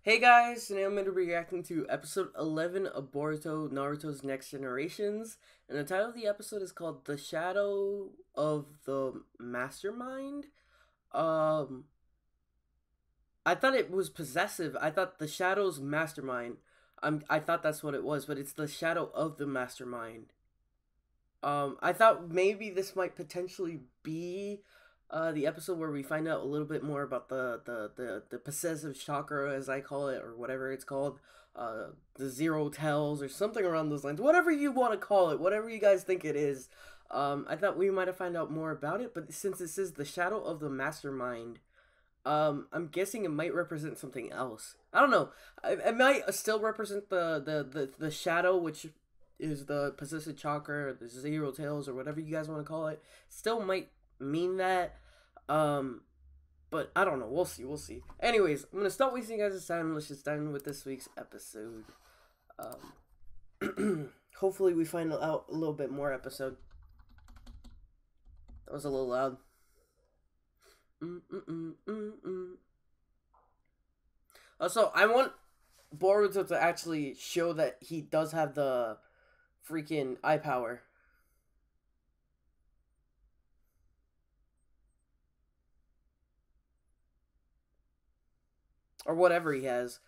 Hey guys, today I'm going to be reacting to episode 11 of Boruto Naruto's Next Generations, and the title of the episode is called The Shadow of the Mastermind. Um, I thought it was possessive. I thought the Shadow's mastermind. I thought that's what it was, but it's the Shadow of the Mastermind. I thought maybe this might potentially be the episode where we find out a little bit more about the possessive chakra, as I call it, or whatever it's called, the zero tells, or something around those lines. Whatever you want to call it, whatever you guys think it is. I thought we might have found out more about it, but since this is the Shadow of the Mastermind, I'm guessing it might represent something else. I don't know. It might still represent the shadow, which is the possessive chakra, or the zero tails, or whatever you guys want to call it. Still might mean that. But I don't know. We'll see. We'll see. Anyways, I'm gonna stop wasting you guys' time. Let's just dive in with this week's episode. Hopefully we find out a little bit more episode. That was a little loud. Also, I want Boruto to actually show that he does have the freaking eye power. Or whatever he has.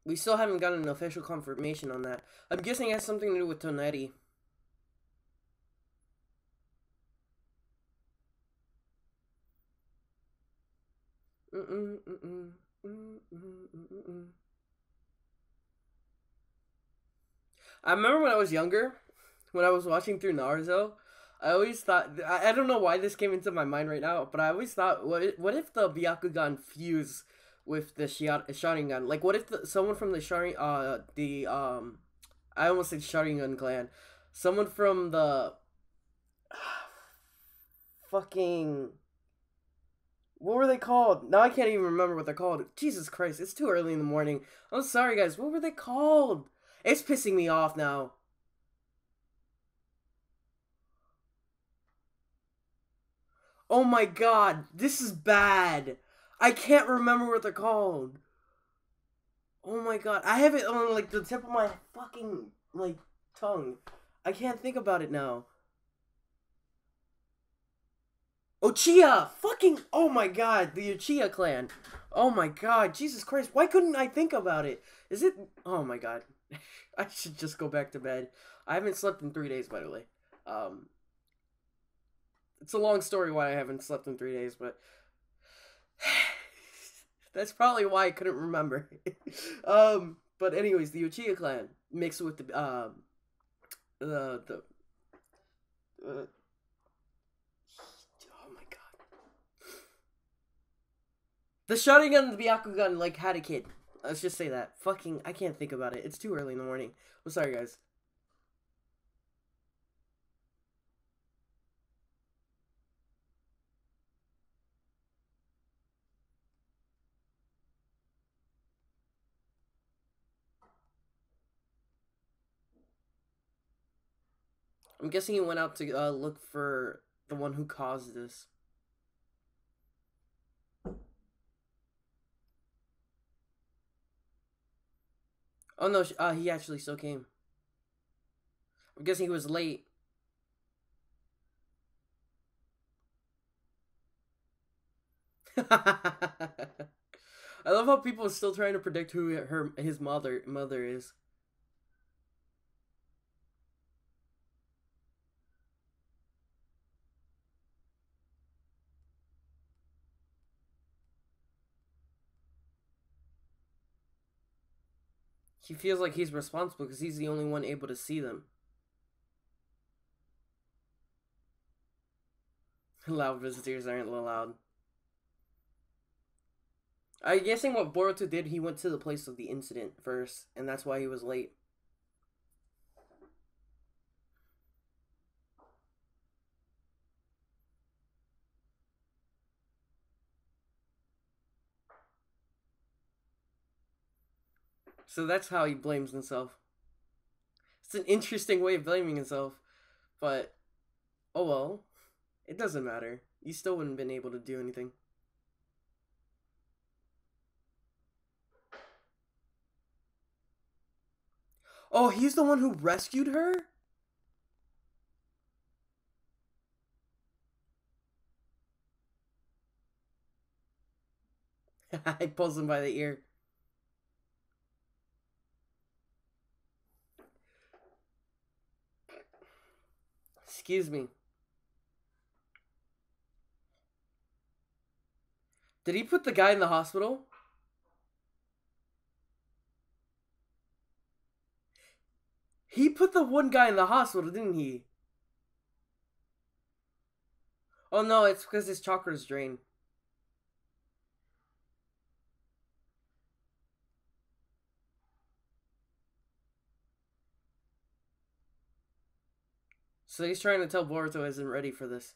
We still haven't gotten an official confirmation on that. I'm guessing it has something to do with Tonetti. I remember when I was younger, when I was watching through Naruto, I always thought, I don't know why this came into my mind right now, but I always thought, what if the Byakugan fuse with the Sharingan? Like, what if someone from the I almost said Sharingan clan, someone from the fucking, what were they called? Now I can't even remember what they're called. Jesus Christ, it's too early in the morning. I'm sorry, guys. What were they called? It's pissing me off now. Oh my god, this is bad. I can't remember what they're called. Oh my god, I have it on like the tip of my fucking like tongue. I can't think about it now. Uchiha! Fucking, oh my god, the Uchiha clan. Oh my god, Jesus Christ, why couldn't I think about it? Is it, oh my god. I should just go back to bed. I haven't slept in 3 days, by the way. Um, it's a long story why I haven't slept in 3 days, but that's probably why I couldn't remember. But anyways, the Uchiha clan mixed with the oh my god, the Sharingan and the Byakugan like had a kid. Let's just say that. Fucking, I can't think about it. It's too early in the morning. I'm sorry, guys. I'm guessing he went out to look for the one who caused this. Oh no, he actually still came. I'm guessing he was late. I love how people are still trying to predict who his mother is. He feels like he's responsible because he's the only one able to see them. Loud visitors aren't allowed. I'm guessing what Boruto did, he went to the place of the incident first, and that's why he was late. So that's how he blames himself. It's an interesting way of blaming himself, but oh well. It doesn't matter. You still wouldn't have been able to do anything. Oh, he's the one who rescued her? He pulls him by the ear. Excuse me. Did he put the guy in the hospital? He put the one guy in the hospital, didn't he? Oh no, it's because his chakra's drained. So he's trying to tell Boruto isn't ready for this.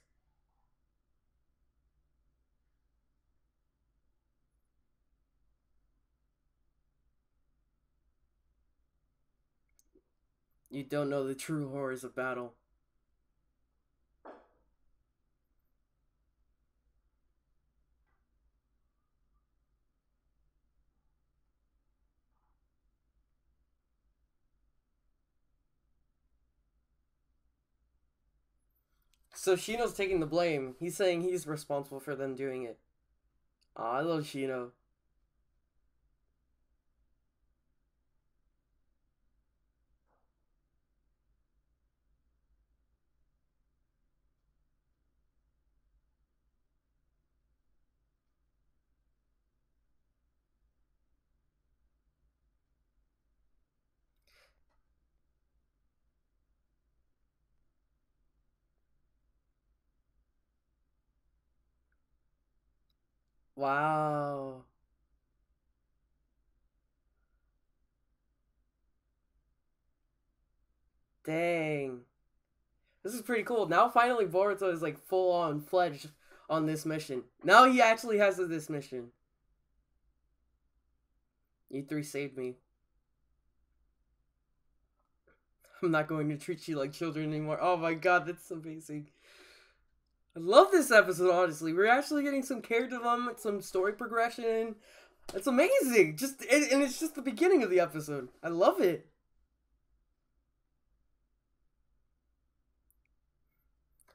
You don't know the true horrors of battle. So Shino's taking the blame. He's saying he's responsible for them doing it. Aw, I love Shino. Wow. Dang. This is pretty cool. Now finally Boruto is like full on fledged on this mission. Now he actually has this mission. You three saved me. I'm not going to treat you like children anymore. Oh my god, that's amazing. I love this episode, honestly. We're actually getting some character development, some story progression. It's amazing. And it's just the beginning of the episode. I love it.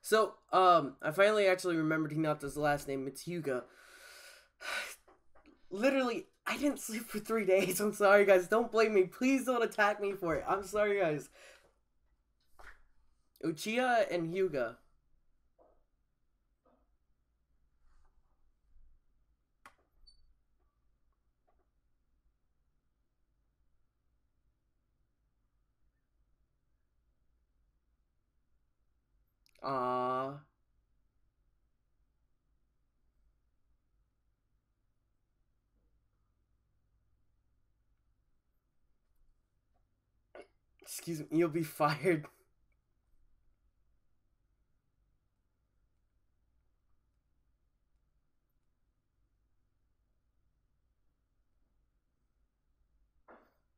So, I finally actually remembered Hinata's last name. It's Hyuga. Literally, I didn't sleep for 3 days. I'm sorry, guys. Don't blame me. Please don't attack me for it. I'm sorry, guys. Uchiha and Hyuga. Aww. Excuse me, you'll be fired.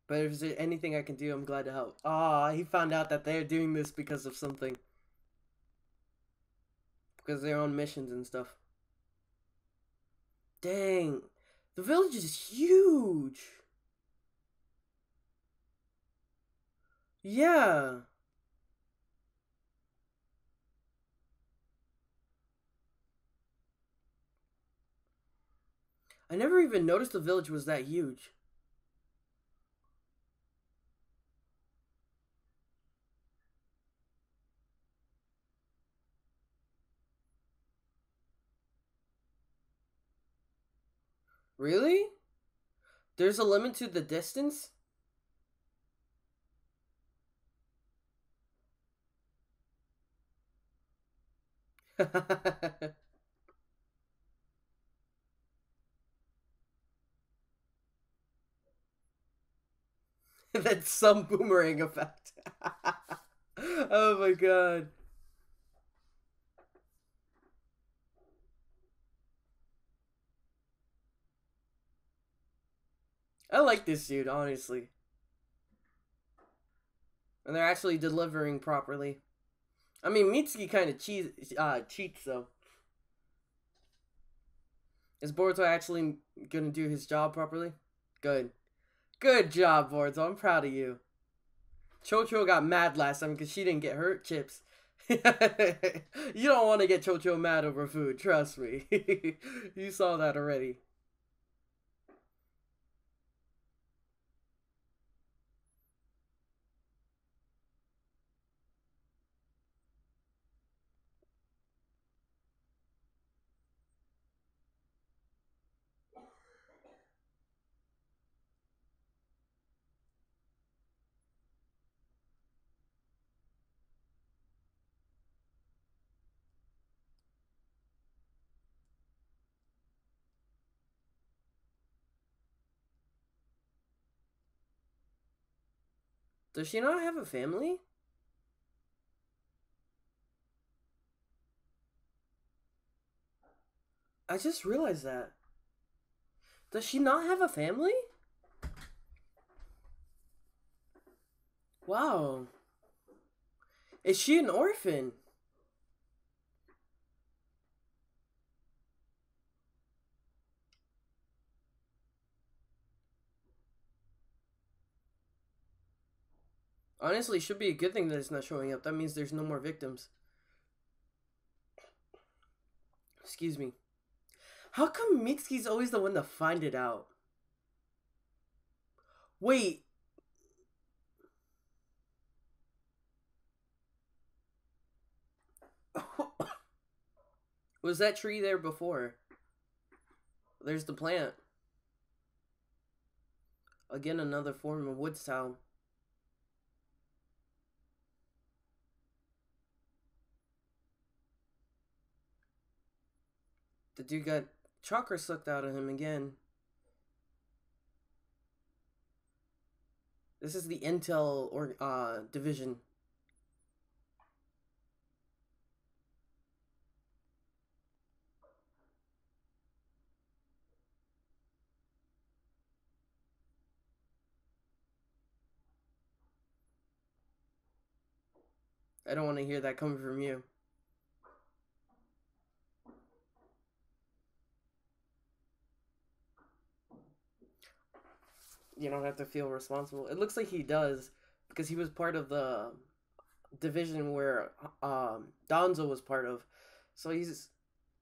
But if there's anything I can do, I'm glad to help. Ah, he found out that they're doing this because of something. Because they're on missions and stuff. Dang. The village is huge. Yeah. I never even noticed the village was that huge. Really? There's a limit to the distance? That's some boomerang effect. Oh my god. I like this dude, honestly. And they're actually delivering properly. I mean, Mitsuki kind of cheats, though. Is Boruto actually gonna do his job properly? Good. Good job, Boruto. I'm proud of you. Chocho got mad last time because she didn't get her chips. You don't want to get Chocho mad over food, trust me. You saw that already. Does she not have a family? I just realized that. Does she not have a family? Wow. Is she an orphan? Honestly, it should be a good thing that it's not showing up. That means there's no more victims. Excuse me. How come Mitsuki's always the one to find it out? Wait. Was that tree there before? There's the plant. Again, another form of wood sound. The dude got chakra sucked out of him again. This is the Intel or division. I don't want to hear that coming from you. You don't have to feel responsible. It looks like he does, because he was part of the division where Donzo was part of. So he's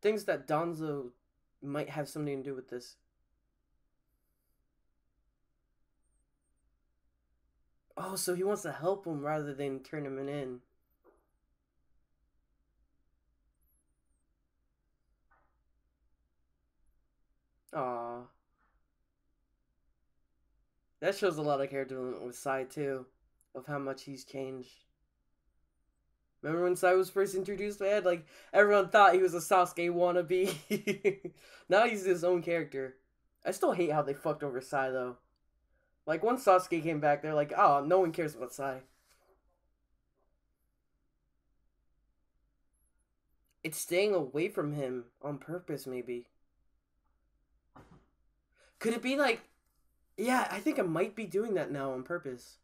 thinks that Donzo might have something to do with this. Oh, so he wants to help him rather than turn him in. Aw. That shows a lot of character development with Sai too, of how much he's changed. Remember when Sai was first introduced, man? Like, everyone thought he was a Sasuke wannabe. Now he's his own character. I still hate how they fucked over Sai, though. Like, once Sasuke came back, they're like, oh, no one cares about Sai. It's staying away from him on purpose, maybe. Could it be like... Yeah, I think it might be doing that now on purpose.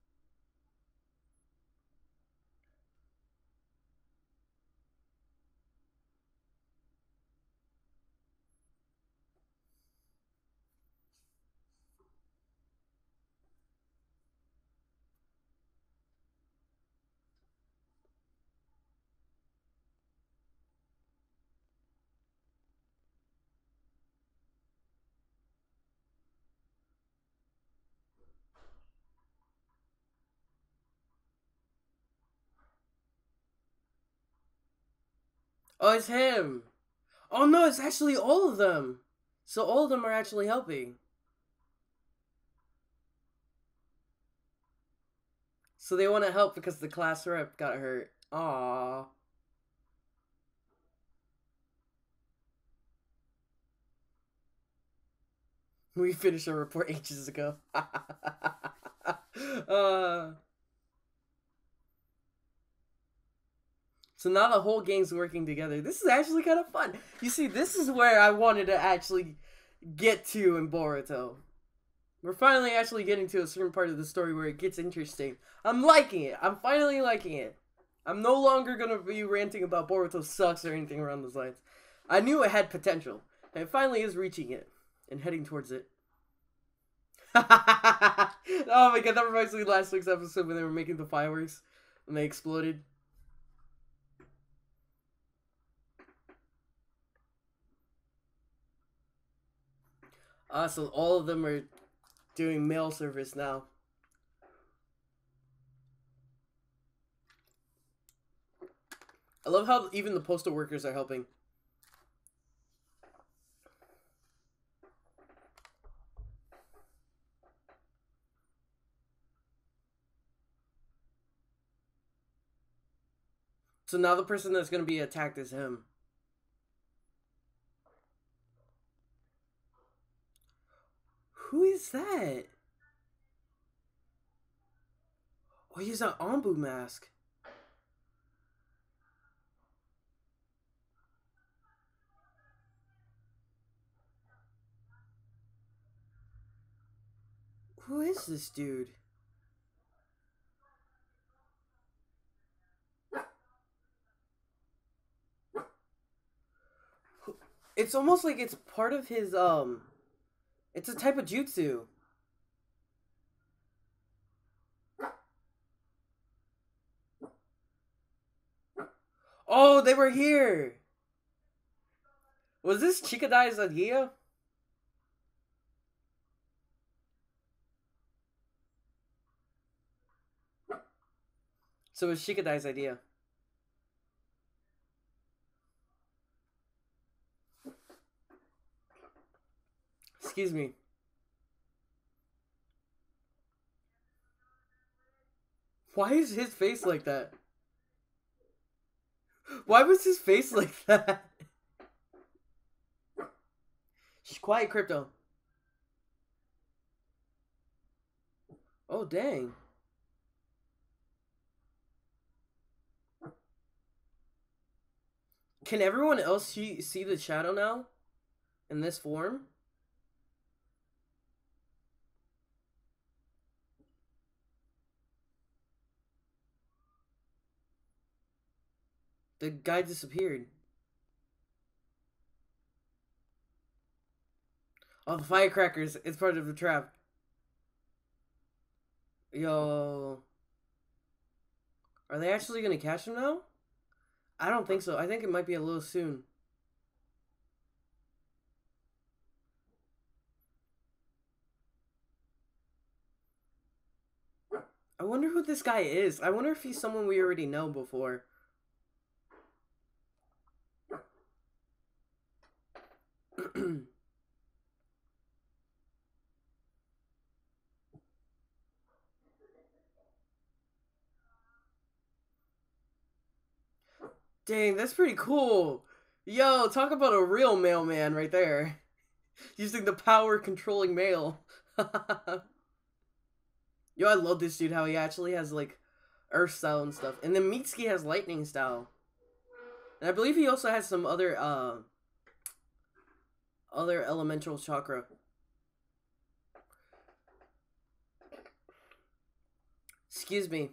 Oh, it's him. Oh no, it's actually all of them. So all of them are actually helping. So they want to help because the class rep got hurt. Aww. We finished our report ages ago. So now the whole gang's working together. This is actually kind of fun. You see, this is where I wanted to actually get to in Boruto. We're finally actually getting to a certain part of the story where it gets interesting. I'm liking it. I'm finally liking it. I'm no longer going to be ranting about Boruto sucks or anything around those lines. I knew it had potential. And it finally is reaching it. And heading towards it. Oh my god, that reminds me of last week's episode when they were making the fireworks and they exploded. So all of them are doing mail service now. I love how even the postal workers are helping. So now the person that's going to be attacked is him. Who is that? Oh, he's an Ombu mask. Who is this dude? It's almost like it's part of his, it's a type of jutsu. Oh, they were here! Was this Chikadai's idea? So it was Shikadai's idea. Excuse me. Why is his face like that? Why was his face like that? Shh, quiet, Crypto. Oh, dang. Can everyone else see the shadow now? In this form? The guy disappeared. Oh, the firecrackers. It's part of the trap. Yo. Are they actually gonna catch him now? I don't think so. I think it might be a little soon. I wonder who this guy is. I wonder if he's someone we already know before. Dang, that's pretty cool. Yo, talk about a real mailman right there. Using the power controlling mail. Yo, I love this dude, how he actually has, like, earth style and stuff. And then Mitsuki has lightning style. And I believe he also has some other elemental chakra. Excuse me.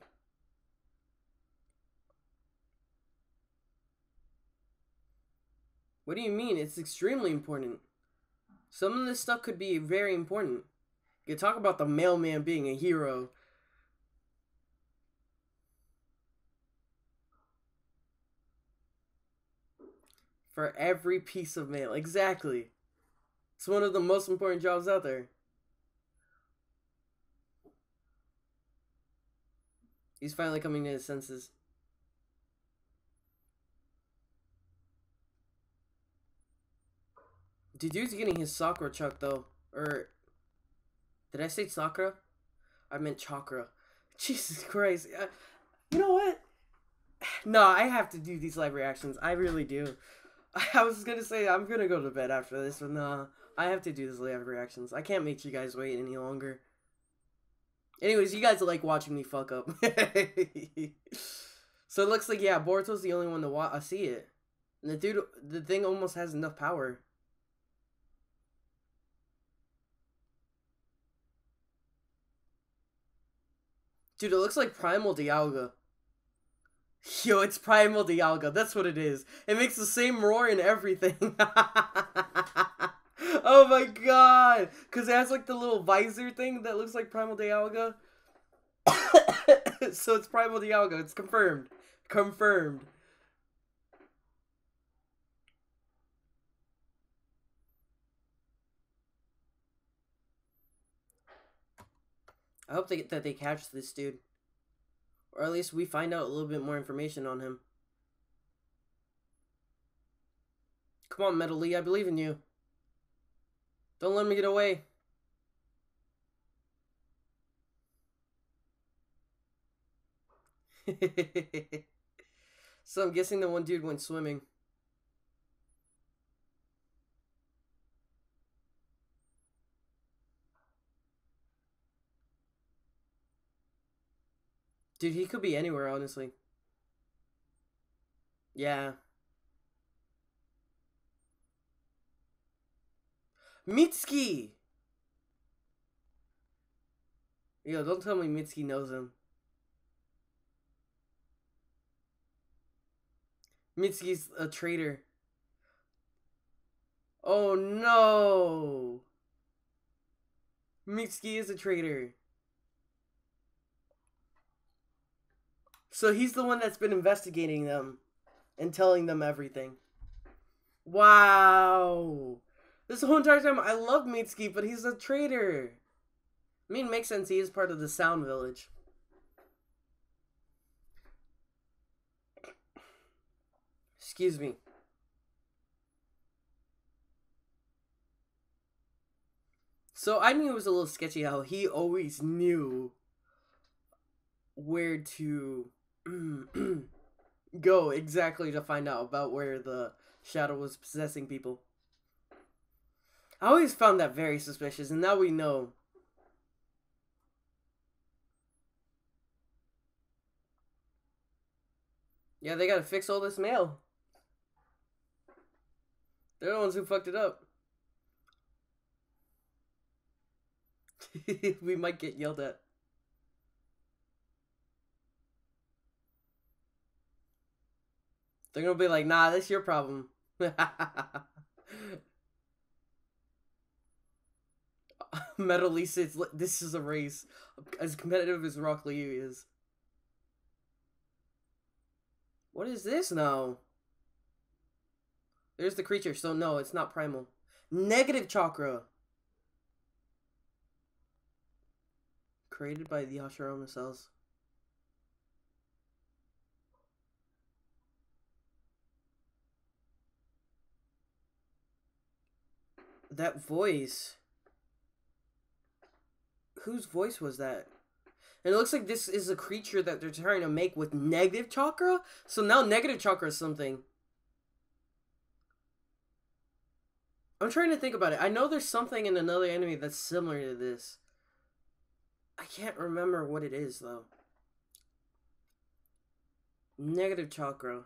What do you mean? It's extremely important. Some of this stuff could be very important. You talk about the mailman being a hero. For every piece of mail. Exactly. It's one of the most important jobs out there. He's finally coming to his senses. The dude's getting his Sakura chuck though. Or did I say Sakura? I meant chakra. Jesus Christ. You know what? No, I have to do these live reactions. I really do. I was gonna say I'm gonna go to bed after this, but nah. I have to do these live reactions. I can't make you guys wait any longer. Anyways, you guys like watching me fuck up. So it looks like, yeah, Boruto's the only one to see it. And the thing almost has enough power. Dude, it looks like Primal Dialga. Yo, it's Primal Dialga. That's what it is. It makes the same roar and everything. Oh my god! Because it has like the little visor thing that looks like Primal Dialga. So it's Primal Dialga. It's confirmed. Confirmed. I hope that they catch this dude. Or at least we find out a little bit more information on him. Come on, Metal Lee, I believe in you. Don't let me get away. So I'm guessing the one dude went swimming. Dude, he could be anywhere, honestly. Yeah. Mitsuki! Yo, don't tell me Mitsuki knows him. Mitsuki's a traitor. Oh no! Mitsuki is a traitor. So he's the one that's been investigating them and telling them everything. Wow! This whole entire time I love Mitsuki, but he's a traitor. I mean, it makes sense, he is part of the Sound Village. Excuse me. So I knew it was a little sketchy how he always knew where to go exactly to find out about where the shadow was possessing people. I always found that very suspicious, and now we know. Yeah, they gotta fix all this mail. They're the ones who fucked it up. We might get yelled at. They're gonna be like, nah, that's your problem. Metal Lee says, this is a race. As competitive as Rock Lee is. What is this now? There's the creature, so no, it's not primal. Negative chakra. Created by the Hashirama cells. That voice. Whose voice was that? And it looks like this is a creature that they're trying to make with negative chakra. So now negative chakra is something. I'm trying to think about it. I know there's something in another anime that's similar to this. I can't remember what it is, though. Negative chakra.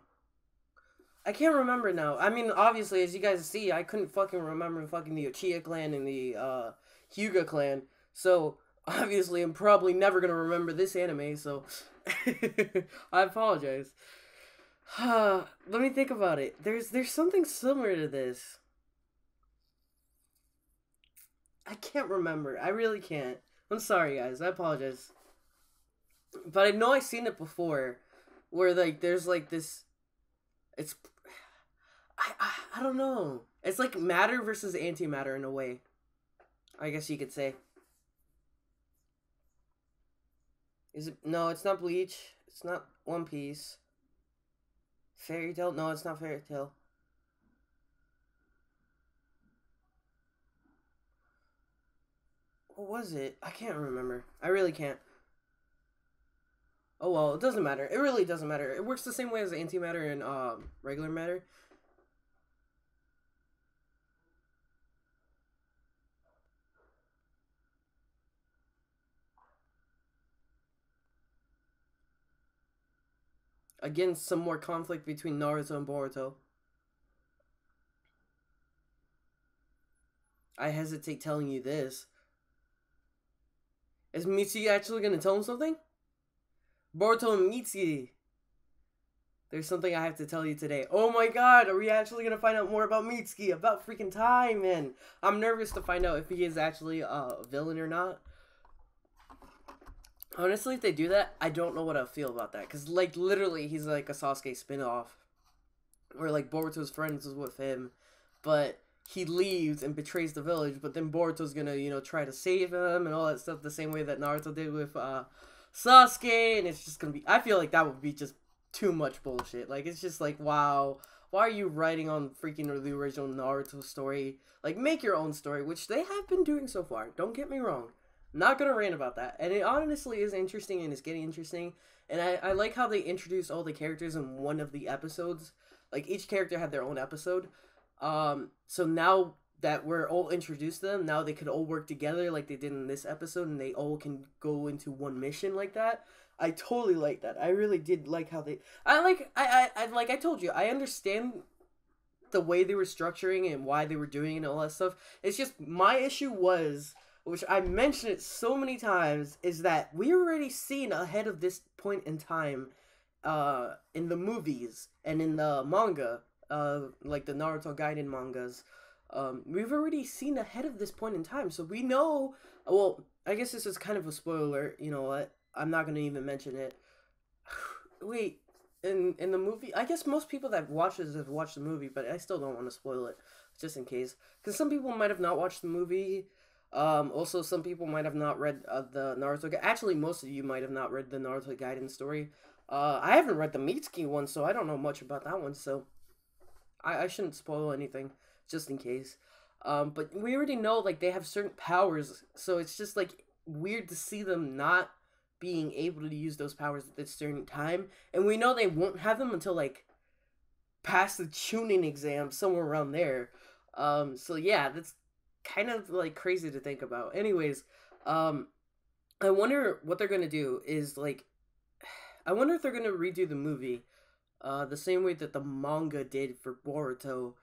I can't remember now. I mean, obviously, as you guys see, I couldn't fucking remember fucking the Uchiha clan and the Hyuga clan. So, obviously, I'm probably never going to remember this anime, so I apologize. Let me think about it. There's something similar to this. I can't remember. I really can't. I'm sorry, guys. I apologize. But I know I've seen it before, where like there's like this. It's I don't know. It's like matter versus antimatter in a way. I guess you could say. Is it? No, it's not Bleach. It's not One Piece. Fairy Tail? No, it's not Fairy Tail. What was it? I can't remember. I really can't. Oh well, it doesn't matter. It really doesn't matter. It works the same way as antimatter and regular matter. Again, some more conflict between Naruto and Boruto. I hesitate telling you this. Is Mitsuki actually going to tell him something? Boruto and Mitsuki. there's something I have to tell you today. Oh my god, are we actually gonna find out more about Mitsuki? About freaking time, man. I'm nervous to find out if he is actually a villain or not. Honestly, if they do that, I don't know what I'll feel about that. Because, like, literally, he's like a Sasuke spin-off. Where, like, Boruto's friends is with him. But he leaves and betrays the village. But then Boruto's gonna, you know, try to save him and all that stuff. The same way that Naruto did with Sasuke. And it's just gonna be... I feel like that would be just too much bullshit. Like, it's just like, wow. Why are you writing on freaking the original Naruto story? Like, make your own story. Which they have been doing so far. Don't get me wrong. Not gonna rant about that. And it honestly is interesting and it's getting interesting. And I like how they introduced all the characters in one of the episodes. Like, each character had their own episode. So now that we're all introduced to them, now they could all work together like they did in this episode. And they all can go into one mission like that. I totally like that. I really did like how they... like I told you, I understand the way they were structuring and why they were doing it and all that stuff. It's just, my issue was... which I mentioned it so many times, is that we already seen ahead of this point in time, in the movies and in the manga, like the Naruto Gaiden mangas, we've already seen ahead of this point in time, so we know, well, I guess this is kind of a spoiler, you know what, I'm not gonna even mention it. Wait, in the movie, I guess most people that watch this have watched the movie, but I still don't want to spoil it, just in case, because some people might have not watched the movie. Also, some people might have not read the Naruto. Actually, most of you might have not read the Naruto Gaiden story. I haven't read the Mitsuki one, so I don't know much about that one. So I shouldn't spoil anything, just in case. But we already know, like, they have certain powers, so it's just like weird to see them not being able to use those powers at this certain time, and we know they won't have them until like past the tuning exam, somewhere around there. So yeah, that's kind of like crazy to think about. Anyways, I wonder what they're gonna do is like, I wonder if they're gonna redo the movie, the same way that the manga did for Boruto.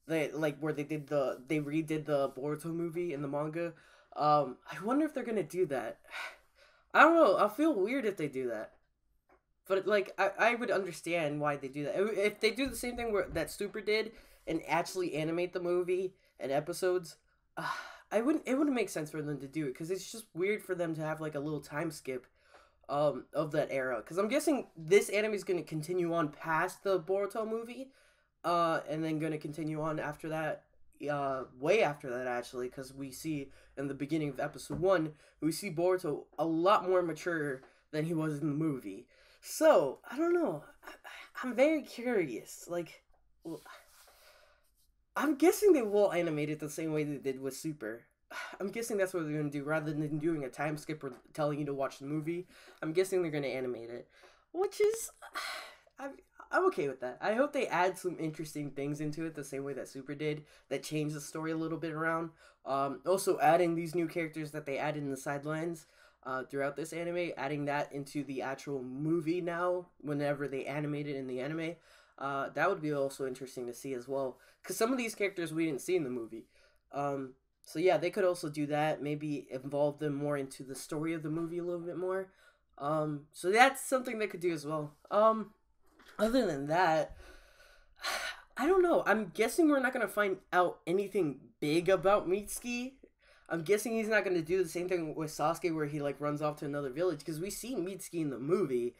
They like where they redid the Boruto movie in the manga. I wonder if they're gonna do that. I don't know. I'll feel weird if they do that. But like, I would understand why they do that. If they do the same thing that Super did and actually animate the movie and episodes, it wouldn't make sense for them to do it, because it's just weird for them to have like a little time skip of that era, because I'm guessing this anime is going to continue on past the Boruto movie, and then going to continue on after that, way after that actually, because we see in the beginning of episode 1, we see Boruto a lot more mature than he was in the movie. So I don't know, I'm very curious, like, I'm guessing they will animate it the same way they did with Super. I'm guessing that's what they're going to do. Rather than doing a time skip or telling you to watch the movie, I'm guessing they're going to animate it. Which is... I'm okay with that. I hope they add some interesting things into it the same way that Super did, that changed the story a little bit around. Also, adding these new characters that they added in the sidelines throughout this anime, adding that into the actual movie now, whenever they animate it in the anime. That would be also interesting to see as well, because some of these characters we didn't see in the movie. So yeah, they could also do that, maybe involve them more into the story of the movie a little bit more. So that's something they could do as well. Other than that, I don't know. I'm guessing we're not going to find out anything big about Mitsuki. I'm guessing he's not going to do the same thing with Sasuke where he like runs off to another village, because we see Mitsuki in the movie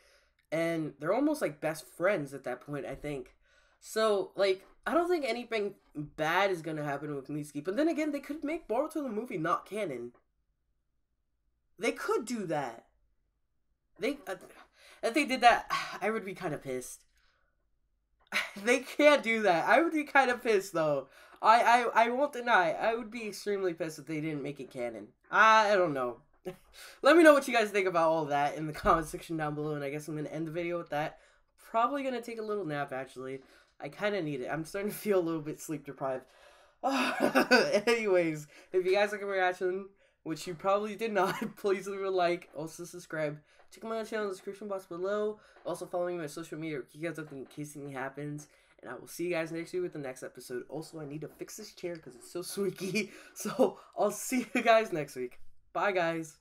and they're almost like best friends at that point, I think. So like, I don't think anything bad is going to happen with Mitsuki. But then again, they could make Boruto the movie not canon. They could do that. If they did that, I would be kind of pissed. They can't do that. I would be kind of pissed though. I won't deny, I would be extremely pissed if they didn't make it canon. I don't know. Let me know what you guys think about all that in the comment section down below, and I guess I'm going to end the video with that. Probably going to take a little nap, actually. I kind of need it. I'm starting to feel a little bit sleep deprived. Anyways, if you guys like my reaction, which you probably did not, please leave a like. Also subscribe. Check my channel in the description box below. Also follow me on my social media to keep you guys up in case anything happens. And I will see you guys next week with the next episode. Also, I need to fix this chair because it's so squeaky. So, I'll see you guys next week. Bye, guys.